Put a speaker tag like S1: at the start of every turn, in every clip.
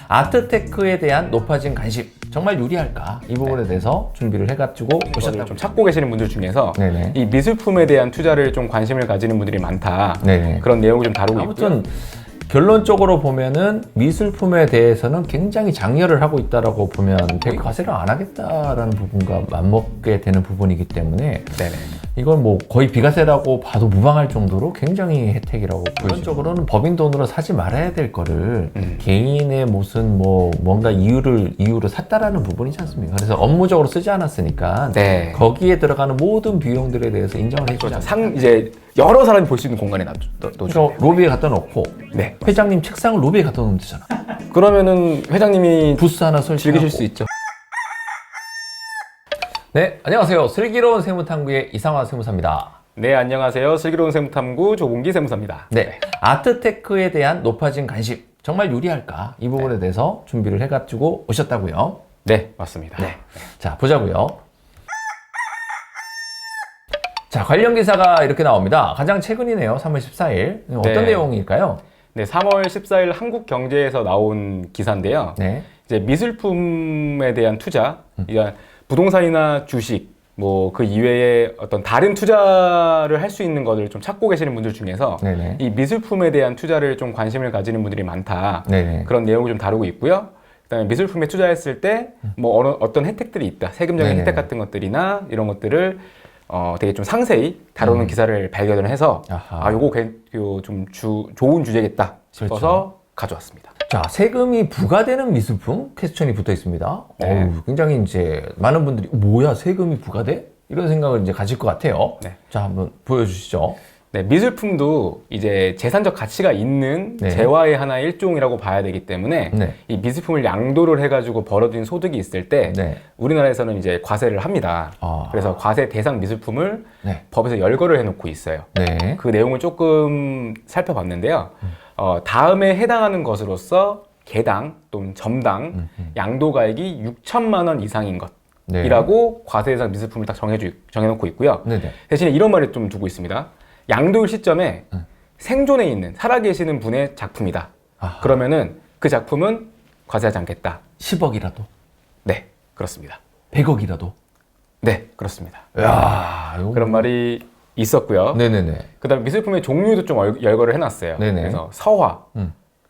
S1: 아트테크에 대한 높아진 관심 정말 유리할까? 이 부분에 대해서 준비를 해가지고
S2: 오셨다고 좀 찾고 계시는 분들 중에서
S1: 네네.
S2: 이 미술품에 대한 투자를 좀 관심을 가지는 분들이 많다.
S1: 네네.
S2: 그런 내용을 좀 다루고
S1: 아무튼
S2: 있고요.
S1: 결론적으로 보면은 미술품에 대해서는 굉장히 장려를 하고 있다라고 보면 별 과세를 안 하겠다라는 부분과 맞먹게 되는 부분이기 때문에
S2: 네네.
S1: 이건 뭐 거의 비과세라고 봐도 무방할 정도로 굉장히 혜택이라고 보여지죠. 기본적으로는 법인 돈으로 사지 말아야 될 거를 개인의 무슨 뭐 뭔가 이유로 샀다라는 부분이지 않습니까? 그래서 업무적으로 쓰지 않았으니까
S2: 네.
S1: 거기에 들어가는 모든 비용들에 대해서 인정을 해주지
S2: 그렇죠.
S1: 않습니까?
S2: 이제 여러 사람이 볼 수 있는 공간에 놓죠.
S1: 그래서 로비에 갖다 놓고
S2: 네.
S1: 회장님 책상을 로비에 갖다 놓으면 되잖아.
S2: 그러면은 회장님이
S1: 부스 하나 설치하고.
S2: 즐기실 수 있죠.
S1: 네, 안녕하세요. 슬기로운 세무탐구의 이상화 세무사입니다.
S2: 네, 안녕하세요. 슬기로운 세무탐구 조봉기 세무사입니다.
S1: 네, 아트테크에 대한 높아진 관심 정말 유리할까? 이 부분에 대해서 준비를 해가지고 오셨다고요.
S2: 네, 맞습니다.
S1: 네, 자 보자고요. 자, 관련 기사가 이렇게 나옵니다. 가장 최근이네요. 3월 14일. 어떤
S2: 네.
S1: 내용일까요?
S2: 네, 3월 14일 한국경제에서 나온 기사인데요.
S1: 네.
S2: 이제 미술품에 대한 투자, 그러니까 부동산이나 주식, 뭐 그 이외에 어떤 다른 투자를 할 수 있는 것을 좀 찾고 계시는 분들 중에서
S1: 네네.
S2: 이 미술품에 대한 투자를 좀 관심을 가지는 분들이 많다.
S1: 네네.
S2: 그런 내용을 좀 다루고 있고요. 그다음에 미술품에 투자했을 때 뭐 어떤 혜택들이 있다. 세금적인
S1: 네네.
S2: 혜택 같은 것들이나 이런 것들을 되게 좀 상세히 다루는 기사를 발견을 해서
S1: 아하.
S2: 요거 좀 좋은 주제겠다 싶어서
S1: 그렇죠.
S2: 가져왔습니다.
S1: 자, 세금이 부과되는 미술품 퀘스천이 붙어 있습니다.
S2: 네.
S1: 어우, 굉장히 이제 많은 분들이 뭐야, 세금이 부과돼? 이런 생각을 이제 가질 것 같아요.
S2: 네.
S1: 자, 한번 보여주시죠.
S2: 네, 미술품도 이제 재산적 가치가 있는
S1: 네.
S2: 재화의 하나의 일종이라고 봐야 되기 때문에
S1: 네.
S2: 이 미술품을 양도를 해가지고 벌어들인 소득이 있을 때
S1: 네.
S2: 우리나라에서는 이제 과세를 합니다.
S1: 아.
S2: 그래서 과세 대상 미술품을
S1: 네.
S2: 법에서 열거를 해놓고 있어요.
S1: 네.
S2: 그 내용을 조금 살펴봤는데요. 다음에 해당하는 것으로서 개당 또는 점당 양도가액이 6천만 원 이상인 것.
S1: 네.
S2: 이라고 과세 대상 미술품을 딱 정해놓고 있고요.
S1: 네네.
S2: 대신에 이런 말을 좀 두고 있습니다. 양도일 시점에 생존해 있는 살아계시는 분의 작품이다.
S1: 아하.
S2: 그러면은 그 작품은 과세하지 않겠다.
S1: 10억이라도,
S2: 네, 그렇습니다.
S1: 100억이라도.
S2: 네, 그렇습니다.
S1: 야, 이거
S2: 그런 말이 있었고요.
S1: 네네네.
S2: 그다음 미술품의 종류도 좀 열거를 해놨어요.
S1: 네네.
S2: 그래서 서화.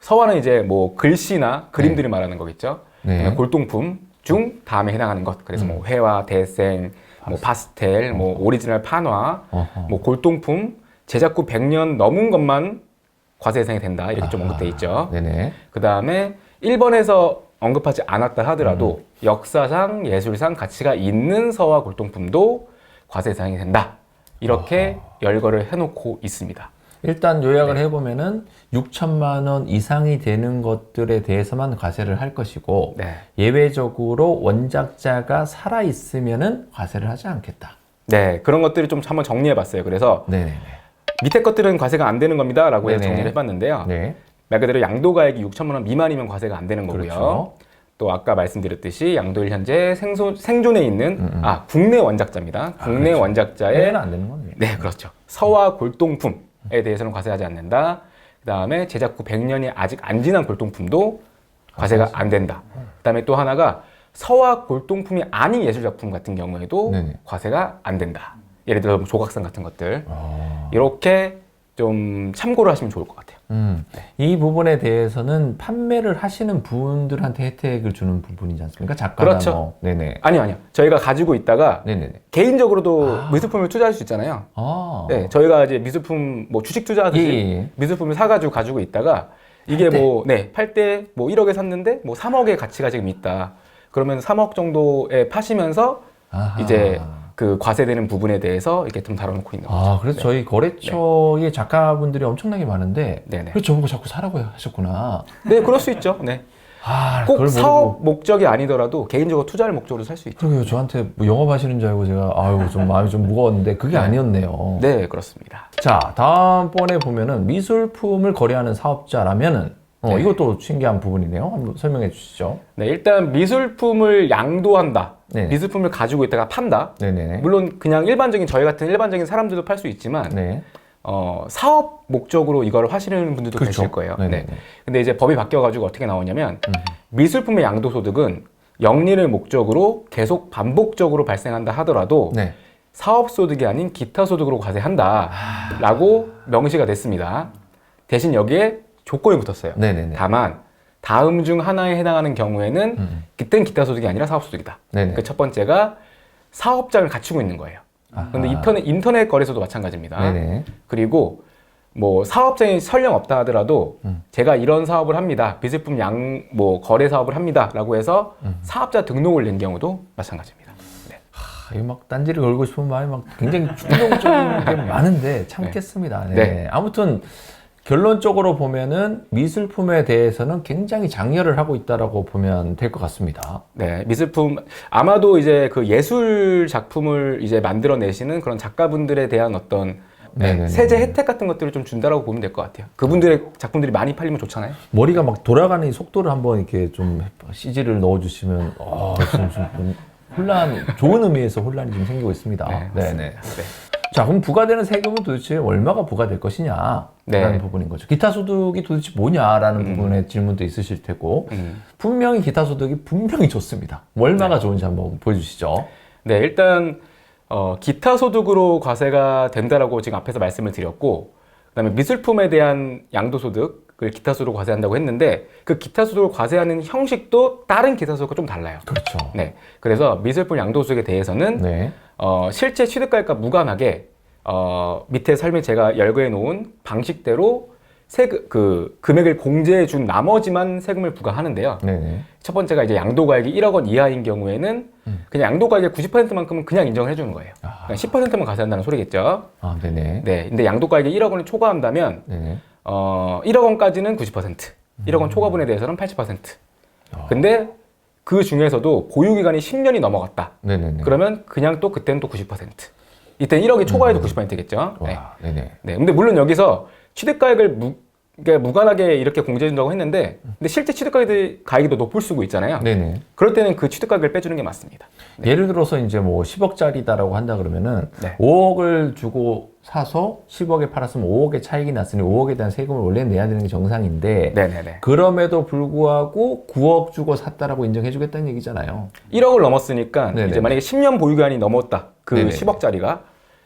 S2: 서화는 이제 뭐 글씨나 그림들을 말하는 거겠죠.
S1: 네.
S2: 그다음에 골동품 중 다음에 해당하는 것. 그래서 뭐 회화, 대생, 뭐 파스텔, 뭐 오리지널 판화,
S1: 어허.
S2: 뭐 골동품, 제작 후 100년 넘은 것만 과세 대상이 된다. 이렇게 좀 언급돼 있죠.
S1: 네네.
S2: 그다음에 1번에서 언급하지 않았다 하더라도 역사상, 예술상 가치가 있는 서화 골동품도 과세 대상이 된다. 이렇게 열거를 해놓고 있습니다.
S1: 일단 요약을 해보면은 6천만 원 이상이 되는 것들에 대해서만 과세를 할 것이고
S2: 네.
S1: 예외적으로 원작자가 살아있으면은 과세를 하지 않겠다.
S2: 네, 그런 것들을 좀 한번 정리해봤어요. 그래서
S1: 네네네.
S2: 밑에 것들은 과세가 안 되는 겁니다라고 해서
S1: 네네.
S2: 정리를 해봤는데요.
S1: 네.
S2: 말 그대로 양도가액이 6천만 원 미만이면 과세가 안 되는 거고요.
S1: 그렇죠.
S2: 또 아까 말씀드렸듯이 양도일 현재 생존해 있는 국내 원작자입니다. 국내
S1: 그렇죠.
S2: 원작자의
S1: 해외는 안 되는 거네요.
S2: 네, 그렇죠. 서화 골동품에 대해서는 과세하지 않는다. 그다음에 제작 후 100년이 아직 안 지난 골동품도 과세가 안 된다. 그다음에 또 하나가 서화 골동품이 아닌 예술 작품 같은 경우에도
S1: 네네.
S2: 과세가 안 된다. 예를 들어 뭐 조각상 같은 것들
S1: 아.
S2: 이렇게 좀 참고를 하시면 좋을 것 같아요.
S1: 이 부분에 대해서는 판매를 하시는 분들한테 혜택을 주는 부분이지 않습니까? 작가나
S2: 그렇죠.
S1: 뭐. 네네.
S2: 아니요. 저희가 가지고 있다가
S1: 네네네.
S2: 개인적으로도 미술품을 투자할 수 있잖아요.
S1: 아.
S2: 네, 저희가 이제 미술품 뭐 주식 투자하듯이
S1: 예.
S2: 미술품을 사가지고 가지고 있다가 이게 뭐, 네, 팔 때 뭐 1억에 샀는데 뭐 3억의 가치가 지금 있다. 그러면 3억 정도에 파시면서
S1: 아하.
S2: 이제 그 과세되는 부분에 대해서 이렇게 좀 다뤄놓고 있는 거죠.
S1: 아, 그래서 저희 거래처의 작가분들이 엄청나게 많은데
S2: 네네.
S1: 그래서 저보고 자꾸 사라고 하셨구나.
S2: 네, 그럴 수 있죠. 네.
S1: 아,
S2: 꼭
S1: 그걸
S2: 사업
S1: 모르고.
S2: 목적이 아니더라도 개인적으로 투자를 목적으로 살 수 있죠.
S1: 그러게요. 저한테 뭐 영업하시는 줄 알고 제가 아유 좀 마음이 좀 무거웠는데 그게 아니었네요.
S2: 네, 그렇습니다.
S1: 자, 다음번에 보면은 미술품을 거래하는 사업자라면은
S2: 네.
S1: 이것도 신기한 부분이네요. 한번 설명해 주시죠.
S2: 네, 일단 미술품을 양도한다.
S1: 네네.
S2: 미술품을 가지고 있다가 판다.
S1: 네네네.
S2: 물론 그냥 일반적인 저희 같은 일반적인 사람들도 팔 수 있지만
S1: 네.
S2: 사업 목적으로 이걸 하시는 분들도
S1: 그렇죠.
S2: 계실 거예요.
S1: 네네네.
S2: 네. 근데 이제 법이 바뀌어가지고 어떻게 나오냐면 미술품의 양도소득은 영리를 목적으로 계속 반복적으로 발생한다 하더라도
S1: 네.
S2: 사업소득이 아닌 기타소득으로 과세한다라고 명시가 됐습니다. 대신 여기에 조건이 붙었어요.
S1: 네네네.
S2: 다만 다음 중 하나에 해당하는 경우에는 그땐 기타소득이 아니라 사업소득이다.
S1: 네네.
S2: 그 첫 번째가 사업장을 갖추고 있는 거예요. 그런데 인터넷 거래소도 마찬가지입니다.
S1: 네네.
S2: 그리고 뭐 사업장이 설령 없다 하더라도 제가 이런 사업을 합니다. 미술품 거래 사업을 합니다라고 해서 사업자 등록을 낸 경우도 마찬가지입니다. 네.
S1: 이막 딴지를 걸고 싶은 마음이 막 굉장히 충동적인 게 많은데 참겠습니다. 네.
S2: 네.
S1: 아무튼 결론적으로 보면은 미술품에 대해서는 굉장히 장려를 하고 있다라고 보면 될 것 같습니다.
S2: 네, 미술품 아마도 이제 그 예술 작품을 이제 만들어내시는 그런 작가분들에 대한 어떤
S1: 네네네.
S2: 세제 혜택 같은 것들을 좀 준다라고 보면 될 것 같아요. 그분들의 작품들이 많이 팔리면 좋잖아요.
S1: 머리가 막 돌아가는 이 속도를 한번 이렇게 좀 CG를 넣어주시면 좀 좋은 의미에서 혼란이 좀 생기고 있습니다.
S2: 네,
S1: 네네.
S2: 맞습니다. 네.
S1: 자, 그럼 부과되는 세금은 도대체 얼마가 부과될 것이냐라는
S2: 네.
S1: 부분인 거죠. 기타 소득이 도대체 뭐냐라는 부분에 질문도 있으실 테고 분명히 기타 소득이 분명히 좋습니다. 얼마가 좋은지 한번 보여주시죠.
S2: 네, 일단 기타 소득으로 과세가 된다라고 지금 앞에서 말씀을 드렸고, 그다음에 미술품에 대한 양도소득을 기타 소득으로 과세한다고 했는데 그 기타 소득을 과세하는 형식도 다른 기타 소득과 좀 달라요.
S1: 그렇죠.
S2: 네, 그래서 미술품 양도소득에 대해서는
S1: 네.
S2: 실제 취득가액과 무관하게 밑에 설명 제가 열거해 놓은 방식대로 금액을 공제해 준 나머지만 세금을 부과하는데요.
S1: 네네.
S2: 첫 번째가 이제 양도가액이 1억 원 이하인 경우에는 그냥 양도가액의 90%만큼은 그냥 인정을 해주는 거예요. 그러니까 10%만 과세한다는 소리겠죠.
S1: 아, 네네.
S2: 네, 근데 양도가액이 1억 원을 초과한다면
S1: 네네.
S2: 1억 원까지는 90%, 1억 원 초과분에 대해서는 80%. 근데 그 중에서도 보유기간이 10년이 넘어갔다.
S1: 네네네.
S2: 그러면 그냥 또 그때는 또 90%. 이때는 1억이 초과해도 90%겠죠. 네.
S1: 와, 네네.
S2: 네. 근데 물론 여기서 취득가액을 그러니까 무관하게 이렇게 공제해준다고 했는데, 근데 실제 취득가액이 더 높을 수도 있잖아요.
S1: 네네.
S2: 그럴 때는 그 취득가액을 빼주는 게 맞습니다. 네.
S1: 예를 들어서 이제 뭐 10억짜리다라고 한다 그러면은
S2: 네.
S1: 5억을 주고 사서 10억에 팔았으면 5억의 차익이 났으니 5억에 대한 세금을 원래 내야 되는 게 정상인데
S2: 네네네.
S1: 그럼에도 불구하고 9억 주고 샀다라고 인정해주겠다는 얘기잖아요.
S2: 1억을 넘었으니까
S1: 네네.
S2: 이제 만약에 10년 보유기간이 넘었다. 그
S1: 네네.
S2: 10억짜리가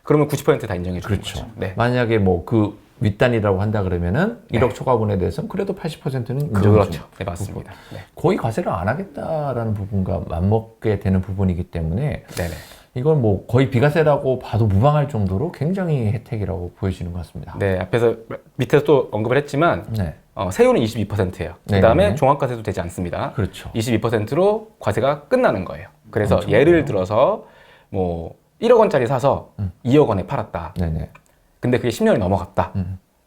S2: 그러면 90%다 인정해 주는
S1: 그렇죠.
S2: 거죠. 네.
S1: 만약에 뭐 그 윗단이라고 한다 그러면은 1억 초과분에 대해서는 그래도 80%는 인정해주고
S2: 그렇죠. 네, 맞습니다. 네.
S1: 거의 과세를 안 하겠다라는 부분과 맞먹게 되는 부분이기 때문에
S2: 네네.
S1: 이건 뭐 거의 비과세라고 봐도 무방할 정도로 굉장히 혜택이라고 보여지는 것 같습니다.
S2: 네, 앞에서 밑에서 또 언급을 했지만
S1: 네.
S2: 세율은 22%예요.
S1: 네네.
S2: 그다음에 종합과세도 되지 않습니다.
S1: 그렇죠.
S2: 22%로 과세가 끝나는 거예요. 그래서
S1: 엄청나요.
S2: 예를 들어서 뭐 1억 원짜리 사서 2억 원에 팔았다.
S1: 네네.
S2: 근데 그게 10년이 넘어갔다.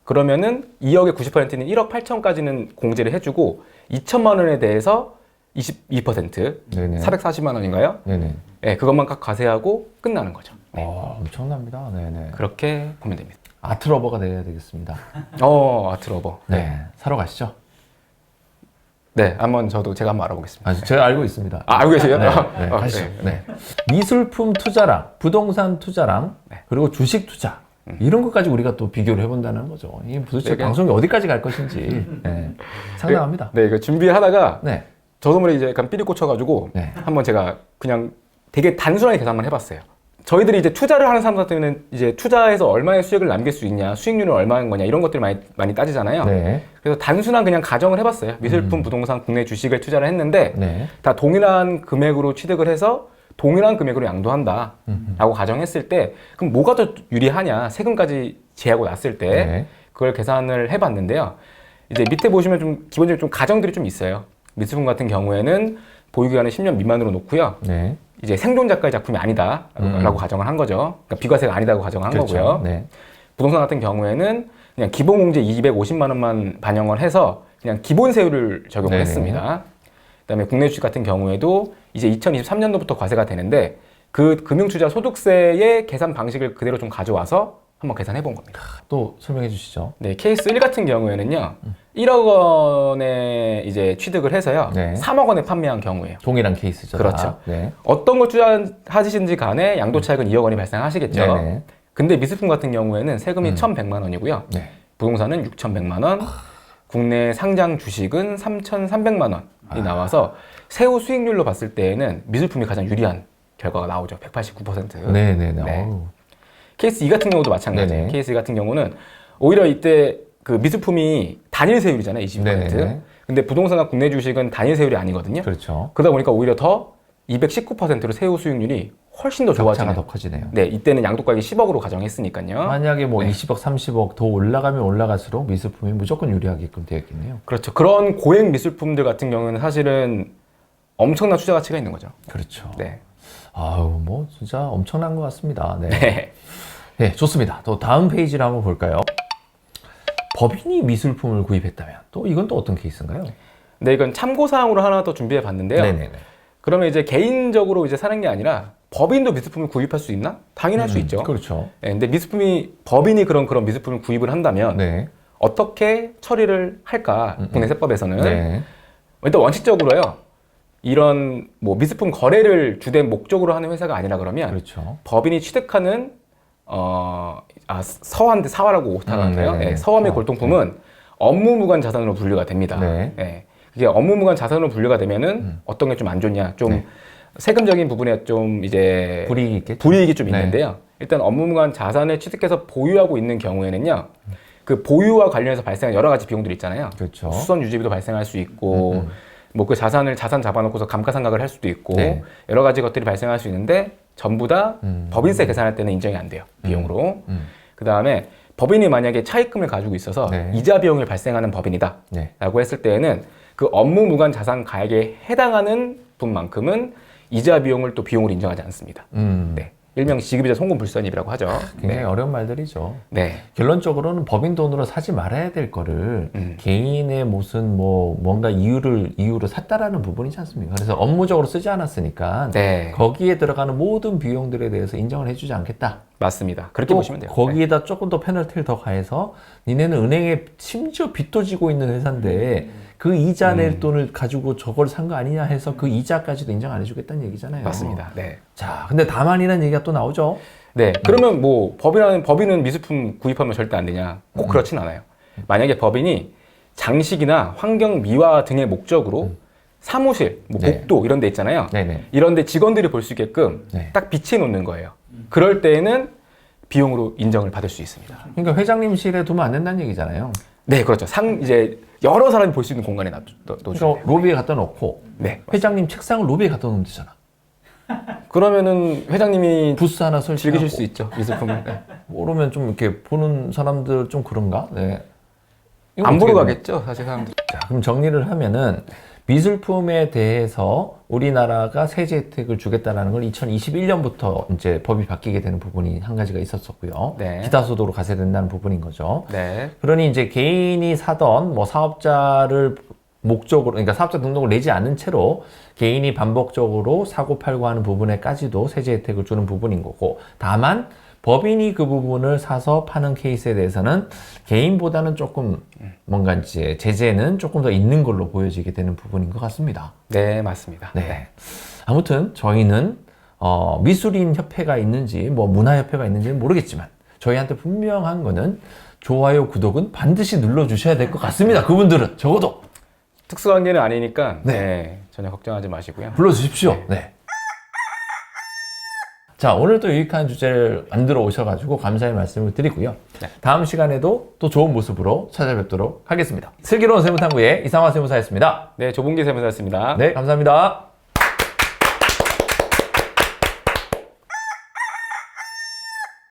S2: 그러면은 2억의 90%는 1억 8천까지는 공제를 해주고 2천만 원에 대해서 22%
S1: 네네.
S2: 440만 원인가요?
S1: 네네.
S2: 네, 그것만 각 과세하고 끝나는 거죠. 네.
S1: 엄청납니다. 네네.
S2: 그렇게 보면 됩니다.
S1: 아트러버가 돼야 되겠습니다.
S2: 아트러버.
S1: 네. 사러 가시죠.
S2: 네, 제가 한번 알아보겠습니다.
S1: 제가 알고 있습니다.
S2: 알고 계세요?
S1: 네, 네, 가시죠.
S2: 네.
S1: 네. 미술품 투자랑, 부동산 투자랑,
S2: 네.
S1: 그리고 주식 투자. 이런 것까지 우리가 또 비교를 해본다는 거죠. 이 도대체
S2: 네,
S1: 방송이 어디까지 갈 것인지 상당합니다.
S2: 네, 이거 준비하다가
S1: 네.
S2: 저도 모르게 이제 약간 삐리 꽂혀가지고
S1: 네.
S2: 한번 제가 그냥 되게 단순하게 계산만 해봤어요. 저희들이 이제 투자를 하는 사람들한테는 이제 투자해서 얼마의 수익을 남길 수 있냐, 수익률은 얼마인 거냐 이런 것들을 많이 따지잖아요.
S1: 네.
S2: 그래서 단순한 그냥 가정을 해봤어요. 미술품, 부동산, 국내 주식을 투자를 했는데
S1: 네.
S2: 다 동일한 금액으로 취득을 해서 동일한 금액으로 양도한다 라고 가정했을 때 그럼 뭐가 더 유리하냐, 세금까지 제하고 났을 때
S1: 네.
S2: 그걸 계산을 해봤는데요. 이제 밑에 보시면 좀 기본적으로 좀 가정들이 좀 있어요. 미술품 같은 경우에는 보유기간을 10년 미만으로 놓고요.
S1: 네.
S2: 이제 생존 작가의 작품이 아니다라고 가정을 한 거죠. 그러니까 비과세가 아니다고 가정을 한
S1: 그렇죠.
S2: 거고요.
S1: 네.
S2: 부동산 같은 경우에는 그냥 기본공제 250만 원만 반영을 해서 그냥 기본 세율을 적용을
S1: 네네.
S2: 했습니다. 그다음에 국내 주식 같은 경우에도 이제 2023년도부터 과세가 되는데 그 금융투자 소득세의 계산 방식을 그대로 좀 가져와서 한번 계산해 본 겁니다.
S1: 또 설명해 주시죠.
S2: 네, 케이스 1 같은 경우에는요. 1억 원에 이제 취득을 해서요.
S1: 네.
S2: 3억 원에 판매한 경우예요.
S1: 동일한 케이스죠.
S2: 그렇죠.
S1: 다. 네.
S2: 어떤 걸 투자하시든지 간에 양도 차익은 2억 원이 발생하시겠죠.
S1: 네네.
S2: 근데 미술품 같은 경우에는 세금이 1,100만 원이고요.
S1: 네.
S2: 부동산은 6,100만 원, 국내 상장 주식은 3,300만 원 나와서 세후 수익률로 봤을 때에는 미술품이 가장 유리한 결과가 나오죠. 189%.
S1: 네네네.
S2: 네.
S1: 어우.
S2: 케이스 2 같은 경우도 마찬가지예요.
S1: 네네.
S2: 케이스 2 같은 경우는 오히려 이때 그 미술품이 단일 세율이잖아요. 20%.
S1: 네네네.
S2: 근데 부동산과 국내 주식은 단일 세율이 아니거든요.
S1: 그렇죠.
S2: 그러다 보니까 오히려 더 219%로 세후 수익률이 훨씬 더
S1: 격차가
S2: 좋아지는.
S1: 더 커지네요.
S2: 네, 이때는 양도가액이 10억으로 가정했으니까요.
S1: 만약에 뭐
S2: 네.
S1: 20억, 30억 더 올라가면 올라갈수록 미술품이 무조건 유리하게끔 되어 있겠네요.
S2: 그렇죠. 그런 고액 미술품들 같은 경우는 사실은 엄청난 투자 가치가 있는 거죠.
S1: 그렇죠.
S2: 네.
S1: 아유, 뭐 진짜 엄청난 것 같습니다. 네.
S2: 네.
S1: 네, 좋습니다. 또 다음 페이지를 한번 볼까요? 법인이 미술품을 구입했다면 또 이건 또 어떤 케이스인가요?
S2: 네, 이건 참고 사항으로 하나 더 준비해 봤는데요.
S1: 네네네.
S2: 그러면 이제 개인적으로 이제 사는 게 아니라 법인도 미술품을 구입할 수 있나? 당연할 수 있죠.
S1: 그렇죠.
S2: 네, 근데 법인이 그런 미술품을 구입을 한다면
S1: 네.
S2: 어떻게 처리를 할까? 국내 세법에서는
S1: 네.
S2: 일단 원칙적으로요. 이런 뭐 미술품 거래를 주된 목적으로 하는 회사가 아니라 그러면
S1: 그렇죠.
S2: 법인이 취득하는 서화인데 사화라고 오타가는데요.
S1: 네네.
S2: 네, 서화의
S1: 서화.
S2: 골동품은 업무무관 자산으로 분류가 됩니다.
S1: 네.
S2: 네. 이게 업무무관 자산으로 분류가 되면은 어떤 게 좀 안 좋냐? 좀
S1: 네.
S2: 세금적인 부분에 좀 이제
S1: 불이익이 있겠죠.
S2: 불이익이 좀
S1: 네.
S2: 있는데요. 일단 업무무관 자산을 취득해서 보유하고 있는 경우에는요. 그 보유와 관련해서 발생한 여러 가지 비용들이 있잖아요.
S1: 그렇죠.
S2: 수선 유지비도 발생할 수 있고 뭐 그 자산 잡아놓고서 감가상각을 할 수도 있고
S1: 네.
S2: 여러 가지 것들이 발생할 수 있는데 전부 다 법인세 계산할 때는 인정이 안 돼요. 비용으로. 그 다음에 법인이 만약에 차입금을 가지고 있어서
S1: 네.
S2: 이자 비용을 발생하는 법인이다
S1: 네.
S2: 라고 했을 때에는 그 업무무관 자산 가액에 해당하는 분만큼은 이자 비용을 또 비용으로 인정하지 않습니다. 네. 일명 지급이자 송금불선입이라고 하죠.
S1: 굉장히
S2: 네.
S1: 어려운 말들이죠.
S2: 네.
S1: 결론적으로는 법인 돈으로 사지 말아야 될 거를 개인의 무슨 뭐 뭔가 이유로 샀다라는 부분이지 않습니까? 그래서 업무적으로 쓰지 않았으니까
S2: 네.
S1: 거기에 들어가는 모든 비용들에 대해서 인정을 해주지 않겠다.
S2: 맞습니다. 그렇게
S1: 또
S2: 보시면 돼요.
S1: 거기에다 조금 더 페널티를 더 가해서 니네는 은행에 심지어 빚도 지고 있는 회사인데 그 이자 낼 돈을 가지고 저걸 산 거 아니냐 해서 그 이자까지도 인정 안 해주겠다는 얘기잖아요.
S2: 맞습니다. 네.
S1: 자, 근데 다만이라는 얘기가 또 나오죠.
S2: 네. 그러면 뭐 법인은 미술품 구입하면 절대 안 되냐? 꼭 그렇진 않아요. 만약에 법인이 장식이나 환경 미화 등의 목적으로 사무실, 뭐
S1: 네.
S2: 복도 이런 데 있잖아요.
S1: 네네.
S2: 이런 데 직원들이 볼 수 있게끔
S1: 네.
S2: 딱 비치해 놓는 거예요. 그럴 때에는 비용으로 인정을 받을 수 있습니다.
S1: 그러니까 회장님실에 두면 안 된다는 얘기잖아요.
S2: 네, 그렇죠. 이제 여러 사람이 볼 수 있는 공간에 놓으시면
S1: 그러니까
S2: 돼요.
S1: 로비에 갖다 놓고
S2: 네.
S1: 회장님 책상을 로비에 갖다 놓으면 되잖아.
S2: 그러면은 회장님이
S1: 부스 하나 설치하고
S2: 즐기실 수 있죠. 미술품을. 네.
S1: 모르면 좀 이렇게 보는 사람들 좀 그런가? 네. 이거
S2: 안
S1: 어떻게
S2: 보러
S1: 되나?
S2: 가겠죠, 사실 사람들.
S1: 자, 그럼 정리를 하면은 미술품에 대해서 우리나라가 세제 혜택을 주겠다라는 걸 2021년부터 이제 법이 바뀌게 되는 부분이 한 가지가 있었었고요.
S2: 네.
S1: 기타소도로 가세된다는 부분인 거죠.
S2: 네.
S1: 그러니 이제 개인이 사던 뭐 사업자를 목적으로, 그러니까 사업자 등록을 내지 않은 채로 개인이 반복적으로 사고 팔고 하는 부분에까지도 세제 혜택을 주는 부분인 거고, 다만 법인이 그 부분을 사서 파는 케이스에 대해서는 개인보다는 조금 뭔가 이제 제재는 조금 더 있는 걸로 보여지게 되는 부분인 것 같습니다.
S2: 네, 맞습니다.
S1: 네. 아무튼 저희는 미술인 협회가 있는지 뭐 문화협회가 있는지는 모르겠지만 저희한테 분명한 거는 좋아요, 구독은 반드시 눌러주셔야 될 것 같습니다. 그분들은 적어도
S2: 특수관계는 아니니까
S1: 네.
S2: 네, 전혀 걱정하지 마시고요.
S1: 불러주십시오. 네. 자, 오늘도 유익한 주제를 만들어 오셔가지고 감사의 말씀을 드리고요.
S2: 네.
S1: 다음 시간에도 또 좋은 모습으로 찾아뵙도록 하겠습니다. 슬기로운 세무탐구의 이상화 세무사였습니다.
S2: 네, 조봉기 세무사였습니다.
S1: 네, 감사합니다.